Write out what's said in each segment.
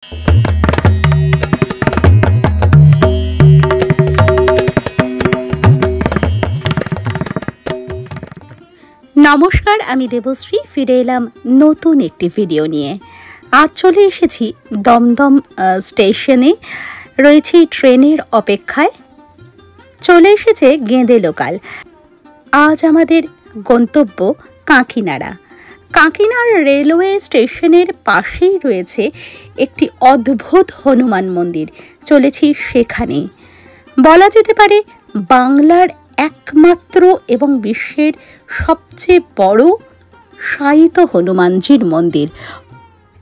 নমস্কার, আমি দেবশ্রী ফিরে এলাম নতুন একটি ভিডিও নিয়ে। আজ চলে এসেছি দমদম স্টেশনে, রয়েছি ট্রেনের অপেক্ষায়। চলে এসেছে গেঁদে লোকাল। আজ আমাদের গন্তব্য কাঁকিনাড়া। কাঁকিনাড়া রেলওয়ে স্টেশনের পাশেই রয়েছে একটি অদ্ভুত হনুমান মন্দির। চলেছি সেখানে। বলা যেতে পারে বাংলার একমাত্র এবং বিশ্বের সবচেয়ে বড় শায়িত হনুমানজির মন্দির।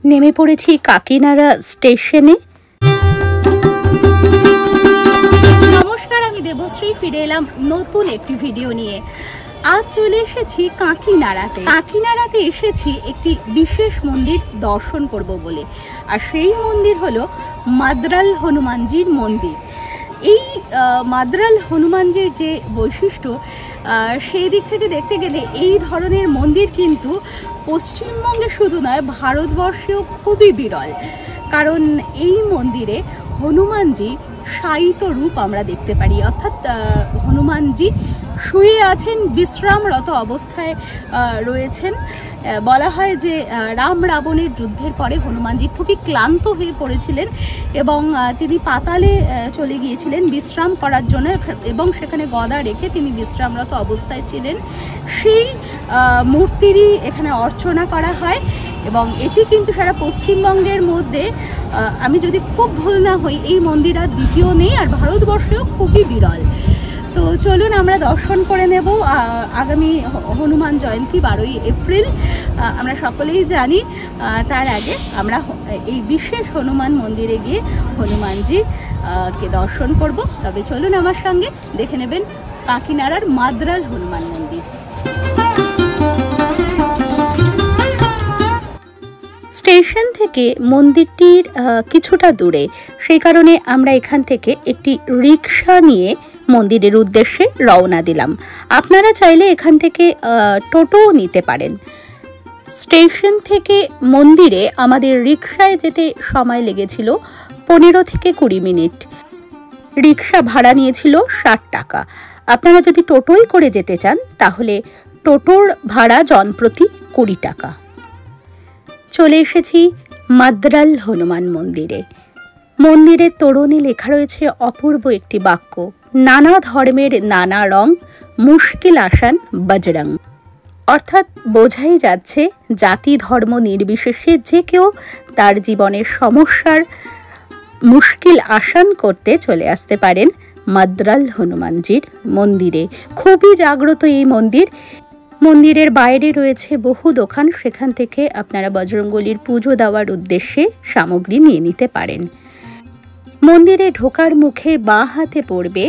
নেমে পড়েছি কাঁকিনাড়া স্টেশনে। নমস্কার, আমি দেবশ্রী ফিরে এলাম নতুন একটি ভিডিও নিয়ে। আজ চলে এসেছি কাঁকিনাড়াতে। কাঁকিনাড়াতে এসেছি একটি বিশেষ মন্দির দর্শন করব বলে, আর সেই মন্দির হলো মাদ্রাল হনুমানজির মন্দির। এই মাদ্রাল হনুমানজির যে বৈশিষ্ট্য, সেই দিক থেকে দেখতে গেলে এই ধরনের মন্দির কিন্তু পশ্চিমবঙ্গে শুধু নয়, ভারতবর্ষেও খুবই বিরল। কারণ এই মন্দিরে হনুমানজি শায়িত রূপ আমরা দেখতে পারি, অর্থাৎ হনুমানজি শুয়ে আছেন, বিশ্রামরত অবস্থায় রয়েছেন। বলা হয় যে রাম রাবণের যুদ্ধের পরে হনুমানজি খুবই ক্লান্ত হয়ে পড়েছিলেন এবং তিনি পাতালে চলে গিয়েছিলেন বিশ্রাম করার জন্য, এবং সেখানে গদা রেখে তিনি বিশ্রামরত অবস্থায় ছিলেন। সেই মূর্তিরই এখানে অর্চনা করা হয় এবং এটি কিন্তু সারা পশ্চিমবঙ্গের মধ্যে, আমি যদি খুব ভুল না হই, এই মন্দির আর দ্বিতীয় নেই, আর ভারতবর্ষেও খুবই বিরল। তো চলুন আমরা দর্শন করে নেব। আগামী হনুমান জয়ন্তী 12ই এপ্রিল, আমরা সকলেই জানি। তার আগে আমরা এই বিশেষ হনুমান মন্দিরে গিয়ে হনুমানজিকে দর্শন করব। তবে চলুন আমার সঙ্গে দেখে নেবেন কাঁকিনাড়ার মাদ্রাল হনুমান মন্দির। স্টেশন থেকে মন্দিরটির কিছুটা দূরে, সেই কারণে আমরা এখান থেকে একটি রিক্সা নিয়ে মন্দিরের উদ্দেশ্যে রওনা দিলাম। আপনারা চাইলে এখান থেকে টোটোও নিতে পারেন। স্টেশন থেকে মন্দিরে আমাদের রিক্সায় যেতে সময় লেগেছিল 15 থেকে 20 মিনিট। রিক্সা ভাড়া নিয়েছিল 60 টাকা। আপনারা যদি টোটোই করে যেতে চান তাহলে টোটোর ভাড়া জনপ্রতি 20 টাকা। চলে এসেছি মাদ্রাল হনুমান মন্দিরে। মন্দিরের তোরণে লেখা রয়েছে অপূর্ব একটি বাক্য, নানা ধর্মের নানা রং, মুশকিল আসান বজরং। অর্থাৎ বোঝাই যাচ্ছে জাতি ধর্ম নির্বিশেষে যে কেউ তার জীবনের সমস্যার মুশকিল আসান করতে চলে আসতে পারেন মাদ্রাল হনুমানজির মন্দিরে। খুবই জাগ্রত এই মন্দির। মন্দিরের বাইরে রয়েছে বহু দোকান, সেখান থেকে আপনারা বজরংবলীর পুজো দেওয়ার উদ্দেশ্যে সামগ্রী নিয়ে নিতে পারেন। মন্দিরে ঢোকার মুখে বাঁ হাতে পড়বে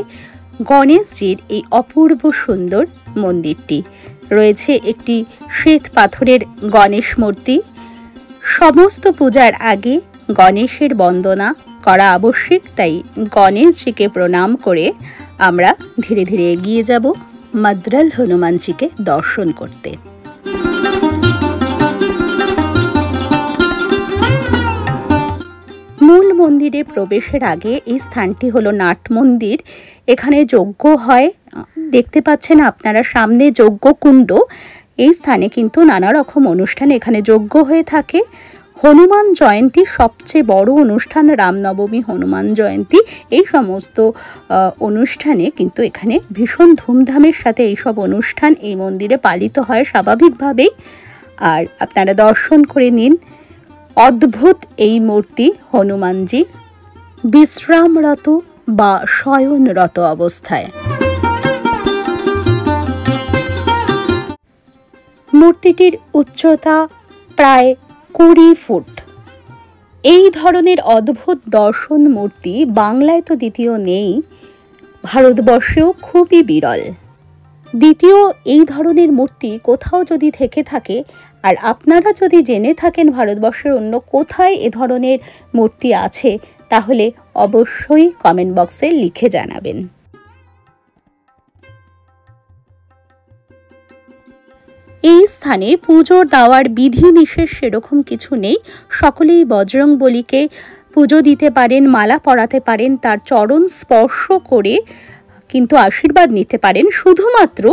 গণেশজির এই অপূর্ব সুন্দর মন্দিরটি। রয়েছে একটি শ্বেত পাথরের গণেশ মূর্তি। সমস্ত পূজার আগে গণেশের বন্দনা করা আবশ্যিক, তাই গণেশজিকে প্রণাম করে আমরা ধীরে ধীরে এগিয়ে যাব মাদ্রাল হনুমানজিকে দর্শন করতে। মূল মন্দিরে প্রবেশের আগে এই স্থানটি হলো নাট মন্দির। এখানে যজ্ঞ হয়, দেখতে পাচ্ছেন আপনারা সামনে যজ্ঞকুণ্ড। এই স্থানে কিন্তু নানা রকম অনুষ্ঠান এখানে যজ্ঞ হয়ে থাকে। হনুমান জয়ন্তী সবচেয়ে বড় অনুষ্ঠান, রামনবমী, হনুমান জয়ন্তী, এই সমস্ত অনুষ্ঠানে কিন্তু এখানে ভীষণ ধুমধামের সাথে এইসব অনুষ্ঠান এই মন্দিরে পালিত হয় স্বাভাবিকভাবেই। আর আপনারা দর্শন করে নিন অদ্ভুত এই মূর্তি হনুমানজি বিশ্রামরত বা শয়নরত অবস্থায়। মূর্তিটির উচ্চতা প্রায় 20 ফুট। এই ধরনের অদ্ভুত দর্শন মূর্তি বাংলায় তো দ্বিতীয় নেই, ভারতবর্ষেও খুবই বিরল। দ্বিতীয় এই ধরনের মূর্তি কোথাও যদি থেকে থাকে, আর আপনারা যদি জেনে থাকেন ভারতবর্ষের অন্য কোথায় এ ধরনের মূর্তি আছে, তাহলে অবশ্যই কমেন্ট বক্সে লিখে জানাবেন। এই স্থানে পুজোর দেওয়ার বিধি নিষেধ সেরকম কিছু নেই। সকলেই বজরংবলীকে পুজো দিতে পারেন, মালা পরাতে পারেন, তার চরণ স্পর্শ করে কিন্তু আশীর্বাদ নিতে পারেন। শুধুমাত্র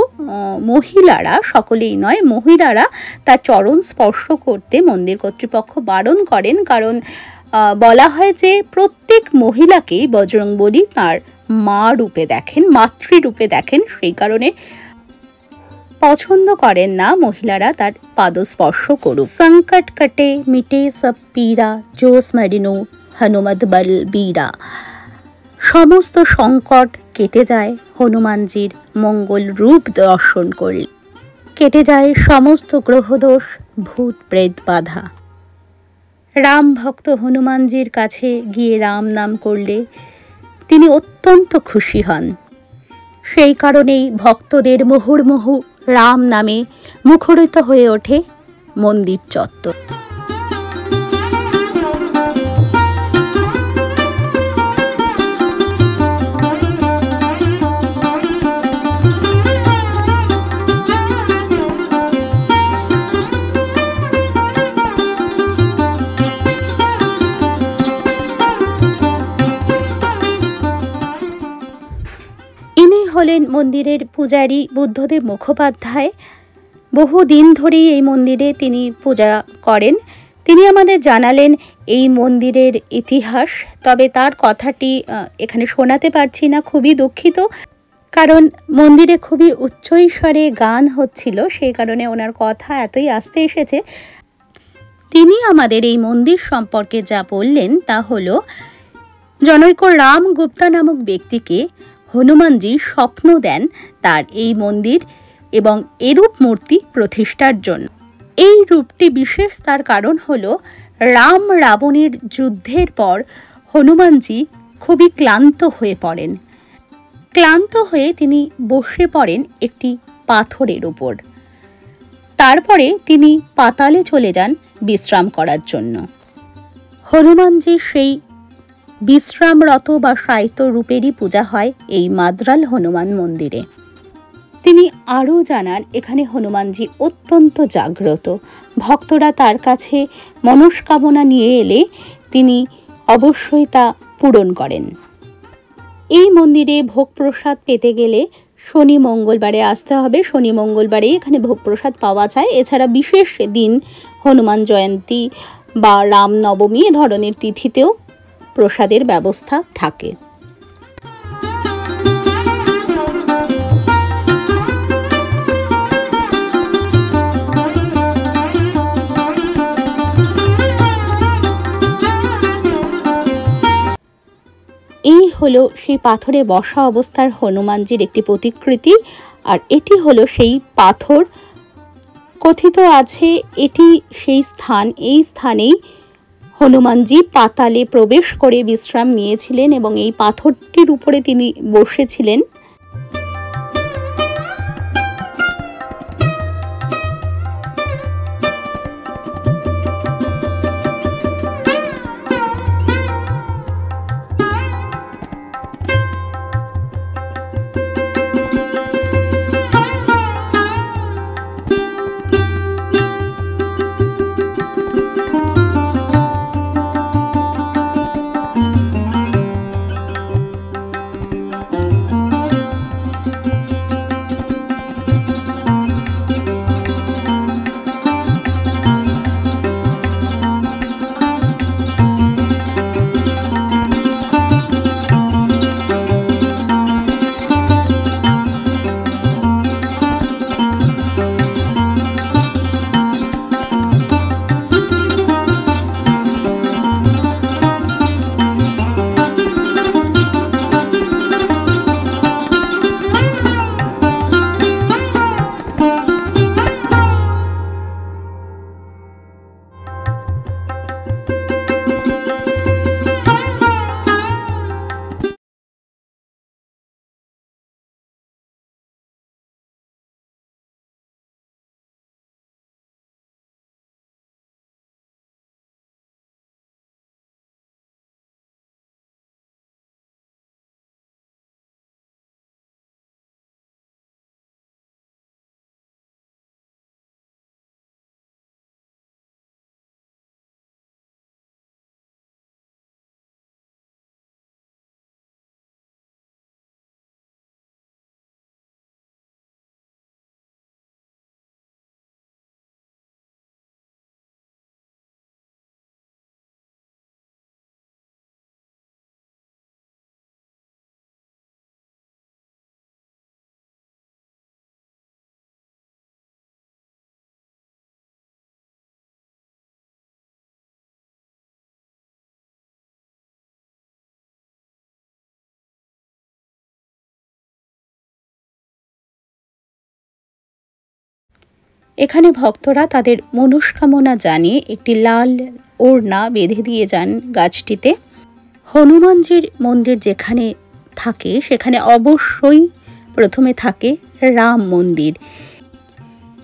মহিলারা, সকলেই নয়, মহিলারা তার চরণ স্পর্শ করতে মন্দির কর্তৃপক্ষ বারণ করেন, কারণ বলা হয় যে প্রত্যেক মহিলাকেই বজরংবলী তার মা রূপে দেখেন, মাতৃরূপে দেখেন। সেই কারণে পছন্দ করেন না মহিলারা তার পাদস্পর্শ করুক। সংকট কটে মিটে সব পীড়া, জো স্মরিনু হনুমত বল বীরা। সমস্ত সংকট কেটে যায় হনুমানজির মঙ্গল রূপ দর্শন করলে, কেটে যায় সমস্ত গ্রহদোষ, ভূত প্রেত বাধা। রাম ভক্ত হনুমানজির কাছে গিয়ে রাম নাম করলে তিনি অত্যন্ত খুশি হন। সেই কারণেই ভক্তদের মুহুর্মুহু রাম নামে মুখরিত হয়ে ওঠে মন্দির চত্বর। হলেন মন্দিরের পূজারী বুদ্ধদেব মুখোপাধ্যায়। বহুদিন ধরেই এই মন্দিরে তিনি পূজা করেন। তিনি আমাদের জানালেন এই মন্দিরের ইতিহাস, তবে তার কথাটি এখানে শোনাতে পারছি না, খুবই দুঃখিত, কারণ মন্দিরে খুবই উচ্চস্বরে গান হচ্ছিল, সেই কারণে ওনার কথা এতই আস্তে এসেছে। তিনি আমাদের এই মন্দির সম্পর্কে যা বললেন তা হলো, জনৈক রাম গুপ্তা নামক ব্যক্তিকে হনুমানজি স্বপ্ন দেন তার এই মন্দির এবং এরূপ মূর্তি প্রতিষ্ঠার জন্য। এই রূপটি বিশেষ, তার কারণ হলো রাম রাবণের যুদ্ধের পর হনুমানজি খুবই ক্লান্ত হয়ে পড়েন। ক্লান্ত হয়ে তিনি বসে পড়েন একটি পাথরের উপর। তারপরে তিনি পাতালে চলে যান বিশ্রাম করার জন্য। হনুমানজির সেই বিশ্রামরত বা শায়িত রূপেরই পূজা হয় এই মাদ্রাল হনুমান মন্দিরে। তিনি আরও জানান, এখানে হনুমানজি অত্যন্ত জাগ্রত। ভক্তরা তার কাছে মনস্কামনা নিয়ে এলে তিনি অবশ্যই তা পূরণ করেন। এই মন্দিরে ভোগ প্রসাদ পেতে গেলে শনি মঙ্গলবারে আসতে হবে। শনি মঙ্গলবারেই এখানে ভোগ প্রসাদ পাওয়া যায়। এছাড়া বিশেষ দিন, হনুমান জয়ন্তী বা রামনবমী এ ধরনের তিথিতেও প্রসাদের ব্যবস্থা থাকে। এই হলো সেই পাথরে বসা অবস্থার হনুমানজির একটি প্রতিকৃতি, আর এটি হলো সেই পাথর। কথিত আছে এটি সেই স্থান, এই স্থানেই হনুমানজি পাতালে প্রবেশ করে বিশ্রাম নিয়েছিলেন এবং এই পাথরটির উপরে তিনি বসেছিলেন। এখানে ভক্তরা তাদের মনস্কামনা জানিয়ে একটি লাল ওড়না বেঁধে দিয়ে যান গাছটিতে। হনুমানজির মন্দির যেখানে থাকে সেখানে অবশ্যই প্রথমে থাকে রাম মন্দির।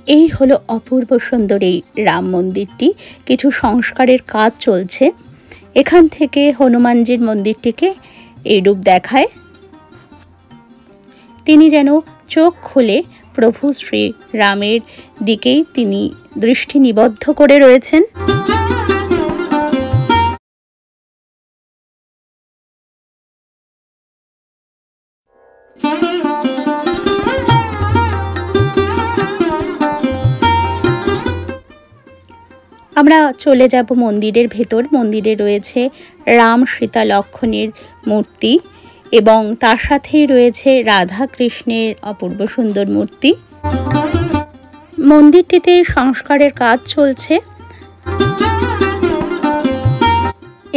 এই হলো অপূর্ব সুন্দর এই রাম মন্দিরটি। কিছু সংস্কারের কাজ চলছে। এখান থেকে হনুমানজির মন্দিরটিকে এই রূপ দেখায়। তিনি যেন চোখ খুলে প্রভু শ্রী রামের দিকেই তিনি দৃষ্টি নিবদ্ধ করে রয়েছেন। আমরা চলে যাব মন্দিরের ভেতর। মন্দিরে রয়েছে রাম সীতা লক্ষ্মণের মূর্তি এবং তার সাথেই রয়েছে রাধা কৃষ্ণের অপূর্ব সুন্দর মূর্তি। মন্দিরটিতে সংস্কারের কাজ চলছে।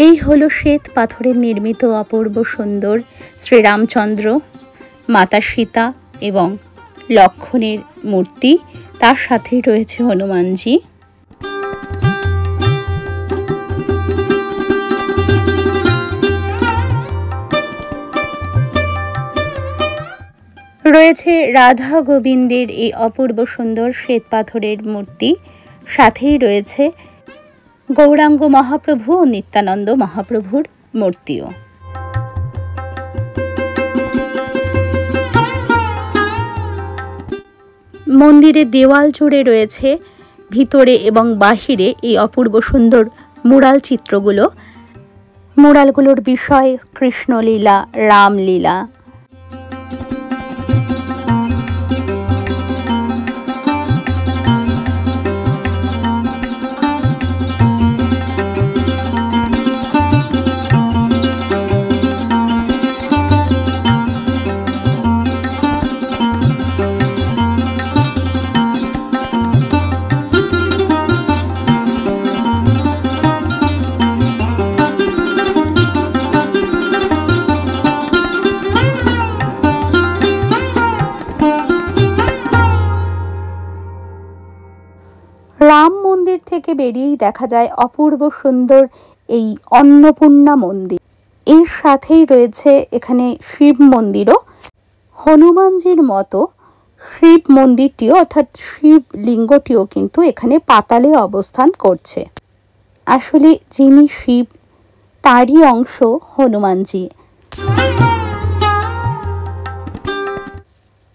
এই হলো শ্বেত পাথরের নির্মিত অপূর্ব সুন্দর শ্রীরামচন্দ্র, মাতা সীতা এবং লক্ষ্মণের মূর্তি। তার সাথেই রয়েছে হনুমানজি। রয়েছে রাধা গোবিন্দের এই অপূর্ব সুন্দর শ্বেত পাথরের মূর্তি। সাথেই রয়েছে গৌরাঙ্গ মহাপ্রভু ও নিত্যানন্দ মহাপ্রভুর মূর্তিও। মন্দিরের দেওয়াল জুড়ে রয়েছে ভিতরে এবং বাহিরে এই অপূর্ব সুন্দর মুরাল চিত্রগুলো। মুরালগুলোর বিষয় কৃষ্ণলীলা, রামলীলা। রাম মন্দির থেকে বেরিয়েই দেখা যায় অপূর্ব সুন্দর এই অন্নপূর্ণা মন্দির। এর সাথেই রয়েছে এখানে শিব মন্দিরও। হনুমানজির মতো শিব মন্দিরটিও অর্থাৎ শিব লিঙ্গটিও কিন্তু এখানে পাতালে অবস্থান করছে। আসলে যিনি শিব তারই অংশ হনুমানজি।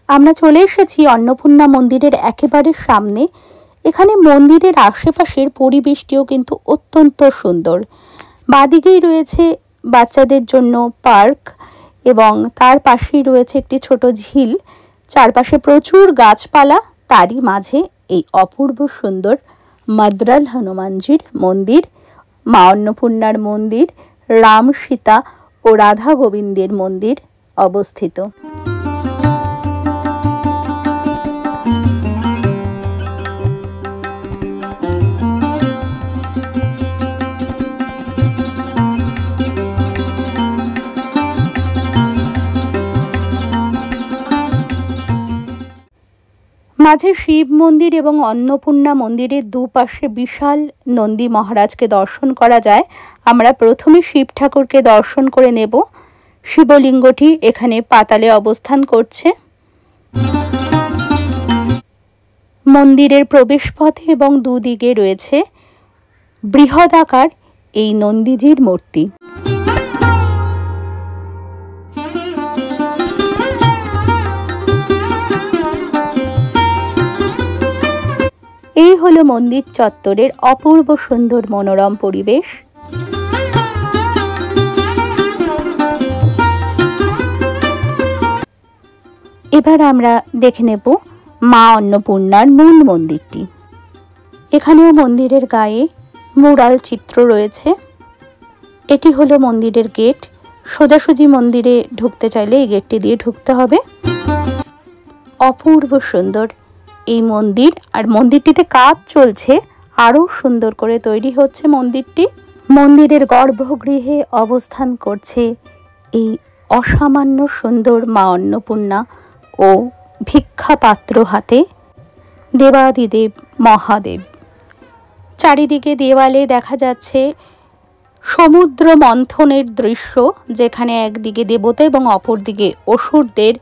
আমরা চলে এসেছি অন্নপূর্ণা মন্দিরের একেবারে সামনে। এখানে মন্দিরের আশেপাশের পরিবেশটিও কিন্তু অত্যন্ত সুন্দর। বাদিকেই রয়েছে বাচ্চাদের জন্য পার্ক এবং তার পাশেই রয়েছে একটি ছোট ঝিল। চারপাশে প্রচুর গাছপালা, তারই মাঝে এই অপূর্ব সুন্দর মাদ্রাল হনুমানজির মন্দির, মা অন্নপূর্ণার মন্দির, রাম সীতা ও রাধা গোবিন্দের মন্দির অবস্থিত। মাঝে শিব মন্দির এবং অন্নপূর্ণা মন্দিরের দুপাশে বিশাল নন্দী মহারাজকে দর্শন করা যায়। আমরা প্রথমে শিব ঠাকুরকে দর্শন করে নেব। শিবলিঙ্গটি এখানে পাতালে অবস্থান করছে। মন্দিরের প্রবেশপথে এবং দুদিকে রয়েছে বৃহদাকার এই নন্দীজির মূর্তি। এই হলো মন্দির চত্বরের অপূর্ব সুন্দর মনোরম পরিবেশ। এবার আমরা দেখে নেব মা অন্নপূর্ণার মূল মন্দিরটি। এখানেও মন্দিরের গায়ে মুরাল চিত্র রয়েছে। এটি হলো মন্দিরের গেট। সোজাসুজি মন্দিরে ঢুকতে চাইলে এই গেটটি দিয়ে ঢুকতে হবে। অপূর্ব সুন্দর এই মন্দির, আর মন্দিরটিতে কাজ চলছে, আরো সুন্দর করে তৈরি হচ্ছে মন্দিরটি। মন্দিরের গর্ভগৃহে অবস্থান করছে এই অসামান্য সুন্দর মা অন্নপূর্ণা ও ভিক্ষা পাত্র হাতে। দেবাদিদেব মহাদেব। চারিদিকে দেওয়ালে দেখা যাচ্ছে সমুদ্র মন্থনের দৃশ্য, যেখানে একদিকে দেবতা এবং অপরদিকে অসুরদের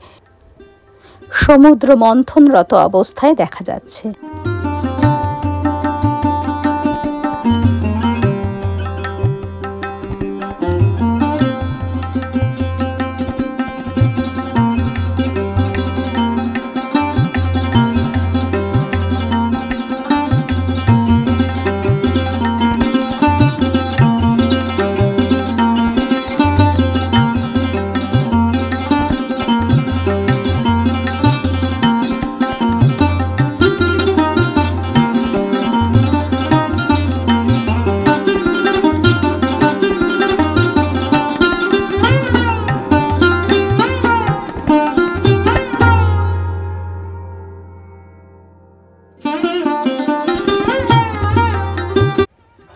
সমুদ্র মন্থনরত অবস্থায় দেখা যাচ্ছে।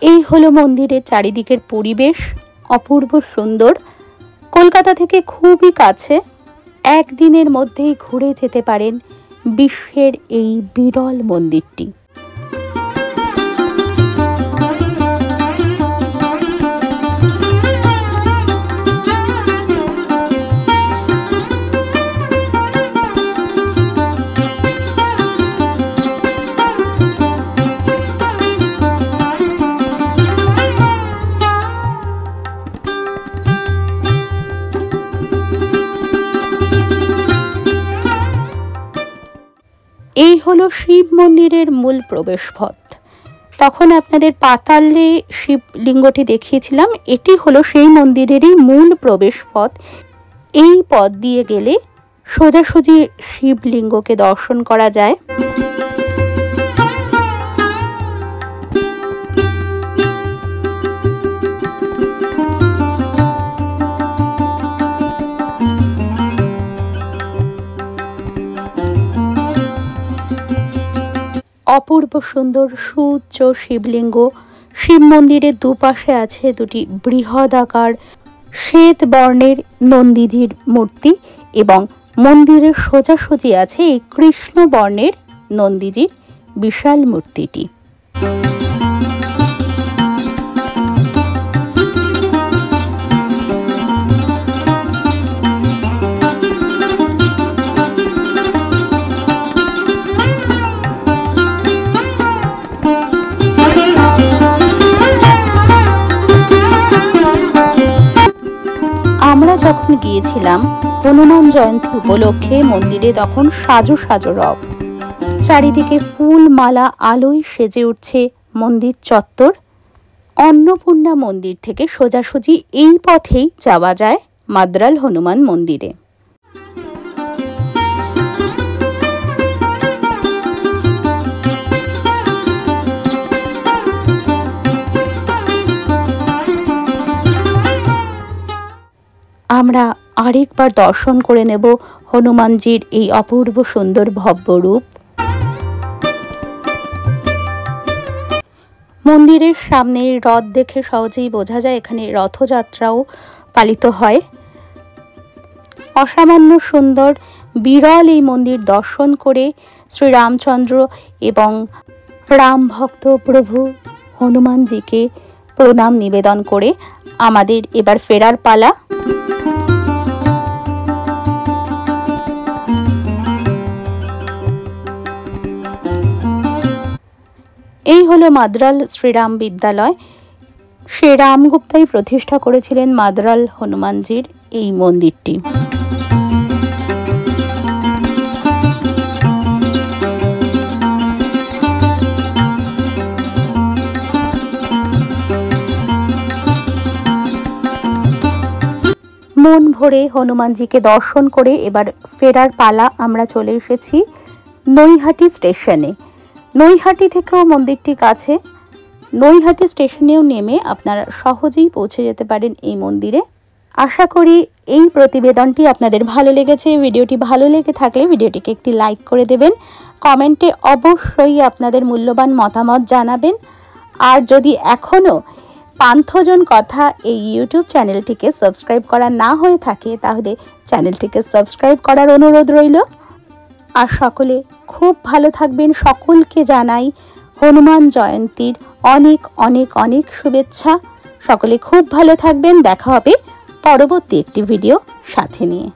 এই হলো মন্দিরের চারিদিকের পরিবেশ, অপূর্ব সুন্দর। কলকাতা থেকে খুবই কাছে, একদিনের মধ্যেই ঘুরে যেতে পারেন বিশ্বের এই বিরল মন্দিরটি। এই হলো শিব মন্দিরের মূল প্রবেশপথ। তখন আপনাদের পাতালে শিবলিঙ্গটি দেখিয়েছিলাম, এটি হলো সেই মন্দিরেরই মূল প্রবেশপথ। এই পথ দিয়ে গেলে সোজাসুজি শিবলিঙ্গকে দর্শন করা যায়। অপূর্ব সুন্দর সুউচ্চ শিবলিঙ্গ। শিব মন্দিরের দুপাশে আছে দুটি বৃহদাকার শ্বেত বর্ণের নন্দীজির মূর্তি এবং মন্দিরের সোজাসুজি আছে এই কৃষ্ণ বর্ণের নন্দীজির বিশাল মূর্তিটি। আমরা যখন গিয়েছিলাম হনুমান জয়ন্তী উপলক্ষে মন্দিরে, তখন সাজো সাজো রব। চারিদিকে ফুল মালা আলোয় সেজে উঠছে মন্দির চত্বর। অন্নপূর্ণা মন্দির থেকে সোজাসুজি এই পথেই যাওয়া যায় মাদ্রাল হনুমান মন্দিরে। আমরা আরেকবার দর্শন করে নেব হনুমানজির এই অপূর্ব সুন্দর ভব্য রূপ। মন্দিরের সামনে রথ দেখে সহজেই বোঝা যায় এখানে রথযাত্রাও পালিত হয়। অসামান্য সুন্দর বিরল এই মন্দির দর্শন করে শ্রীরামচন্দ্র এবং রাম ভক্ত প্রভু হনুমানজিকে প্রণাম নিবেদন করে আমাদের এবার ফেরার পালা। এই হলো মাদ্রাল শ্রীরাম বিদ্যালয়। শ্রী রামগুপ্তাই প্রতিষ্ঠা করেছিলেন মাদ্রাল হনুমানজির এই মন্দিরটি। মন ভরে হনুমানজিকে দর্শন করে এবার ফেরার পালা। আমরা চলে এসেছি নৈহাটি স্টেশনে। নৈহাটি থেকেও মন্দিরটি কাছে। নৈহাটি স্টেশনেও নেমে আপনারা সহজেই পৌঁছে যেতে পারেন এই মন্দিরে। আশা করি এই প্রতিবেদনটি আপনাদের ভালো লেগেছে। ভিডিওটি ভালো লেগে থাকলে ভিডিওটিকে একটি লাইক করে দেবেন। কমেন্টে অবশ্যই আপনাদের মূল্যবান মতামত জানাবেন। আর যদি এখনও পান্থজন কথা এই ইউটিউব চ্যানেলটিকে সাবস্ক্রাইব করা না হয়ে থাকে, তাহলে চ্যানেলটিকে সাবস্ক্রাইব করার অনুরোধ রইল। আর সকলে খুব ভালো থাকবেন। সকলকে জানাই হনুমান জয়ন্তীর অনেক অনেক অনেক শুভেচ্ছা। সকলে খুব ভালো থাকবেন। দেখা হবে পরবর্তী একটি ভিডিও সাথে নিয়ে।